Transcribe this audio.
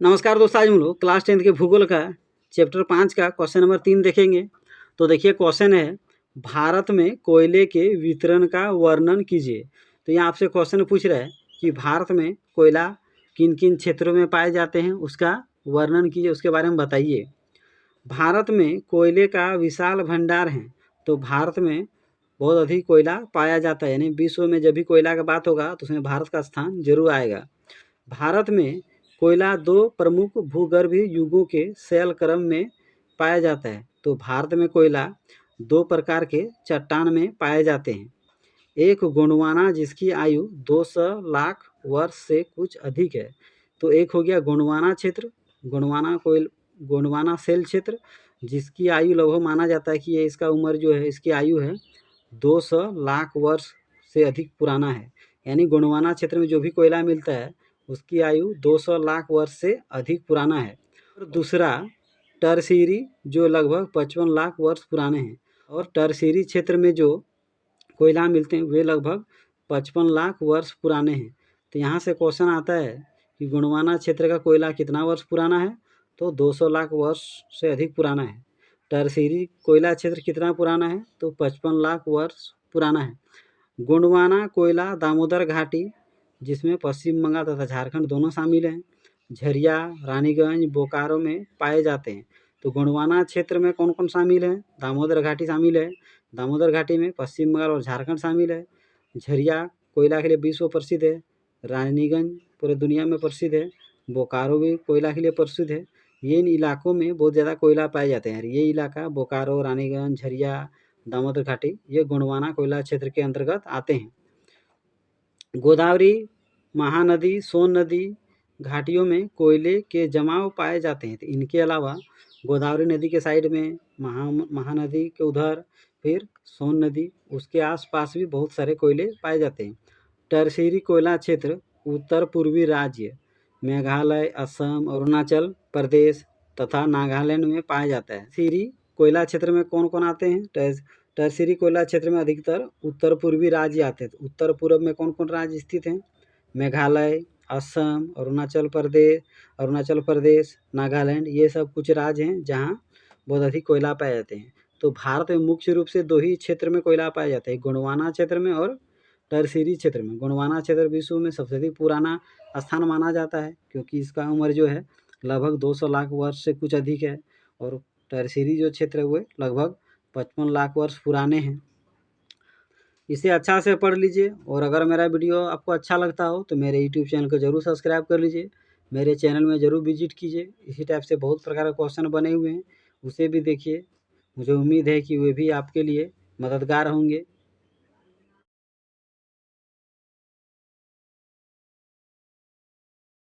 नमस्कार दोस्तों, आज हम लोग क्लास 10 के भूगोल का चैप्टर 5 का क्वेश्चन नंबर 3 देखेंगे। तो देखिए क्वेश्चन है, भारत में कोयले के वितरण का वर्णन कीजिए। तो यहाँ आपसे क्वेश्चन पूछ रहा है कि भारत में कोयला किन किन क्षेत्रों में पाए जाते हैं, उसका वर्णन कीजिए, उसके बारे में बताइए। भारत में कोयले का विशाल भंडार है। तो भारत में बहुत अधिक कोयला पाया जाता है, यानी विश्व में जब भी कोयला की बात होगा तो उसमें भारत का स्थान जरूर आएगा। भारत में कोयला दो प्रमुख भूगर्भीय युगों के शैल क्रम में पाया जाता है। तो भारत में कोयला दो प्रकार के चट्टान में पाए जाते हैं। एक गोंडवाना, जिसकी आयु 200 लाख वर्ष से कुछ अधिक है। तो एक हो गया गोंडवाना क्षेत्र, गोंडवाना शैल क्षेत्र, जिसकी आयु लगभग माना जाता है कि ये इसका उम्र जो है, इसकी आयु है 200 लाख वर्ष से अधिक पुराना है। यानी गोंडवाना क्षेत्र में जो भी कोयला मिलता है उसकी आयु 200 लाख वर्ष से अधिक पुराना है। और दूसरा टरसीरी, जो लगभग 55 लाख वर्ष पुराने हैं। और टरसीरी क्षेत्र में जो कोयला मिलते हैं वे लगभग 55 लाख वर्ष पुराने हैं। तो यहाँ से क्वेश्चन आता है कि गोंडवाना क्षेत्र का कोयला कितना वर्ष पुराना है, तो 200 लाख वर्ष से अधिक पुराना है। टरसीरी कोयला क्षेत्र कितना पुराना है, तो 55 लाख वर्ष पुराना है। गोंडवाना कोयला दामोदर घाटी, जिसमें पश्चिम बंगाल तथा झारखंड दोनों शामिल हैं, झरिया, रानीगंज, बोकारो में पाए जाते हैं। तो गोंडवाना क्षेत्र में कौन कौन शामिल है? दामोदर घाटी शामिल है। दामोदर घाटी में पश्चिम बंगाल और झारखंड शामिल है। झरिया कोयला के लिए विश्व प्रसिद्ध है। रानीगंज पूरे दुनिया में प्रसिद्ध है। बोकारो भी कोयला के लिए प्रसिद्ध है। ये इन इलाकों में बहुत ज़्यादा कोयला पाए जाते हैं। ये इलाका बोकारो, रानीगंज, झरिया, दामोदर घाटी, ये गोंडवाना कोयला क्षेत्र के अंतर्गत आते हैं। गोदावरी, महानदी, सोन नदी घाटियों में कोयले के जमाव पाए जाते हैं। तो इनके अलावा गोदावरी नदी के साइड में, महानदी के उधर, फिर सोन नदी, उसके आसपास भी बहुत सारे कोयले पाए जाते हैं। टरसीरी कोयला क्षेत्र उत्तर पूर्वी राज्य मेघालय, असम, अरुणाचल प्रदेश तथा नागालैंड में पाया जाता है। सीरी कोयला क्षेत्र में कौन कौन आते हैं? टरसीरी कोयला क्षेत्र में अधिकतर उत्तर पूर्वी राज्य आते हैं। तो उत्तर पूर्व में कौन कौन राज्य स्थित हैं? मेघालय, असम, अरुणाचल प्रदेश, नागालैंड, ये सब कुछ राज्य हैं जहाँ बहुत अधिक कोयला पाए जाते हैं। तो भारत में मुख्य रूप से दो ही क्षेत्र में कोयला पाया जाता है, गोंडवाना क्षेत्र में और टरसीरी क्षेत्र में। गोंडवाना क्षेत्र विश्व में सबसे अधिक पुराना स्थान माना जाता है, क्योंकि इसका उम्र जो है लगभग 200 लाख वर्ष से कुछ अधिक है। और टरसीरी जो क्षेत्र है वो लगभग 55 लाख वर्ष पुराने हैं। इसे अच्छा से पढ़ लीजिए। और अगर मेरा वीडियो आपको अच्छा लगता हो तो मेरे यूट्यूब चैनल को ज़रूर सब्सक्राइब कर लीजिए। मेरे चैनल में ज़रूर विजिट कीजिए। इसी टाइप से बहुत प्रकार के क्वेश्चन बने हुए हैं, उसे भी देखिए। मुझे उम्मीद है कि वे भी आपके लिए मददगार होंगे।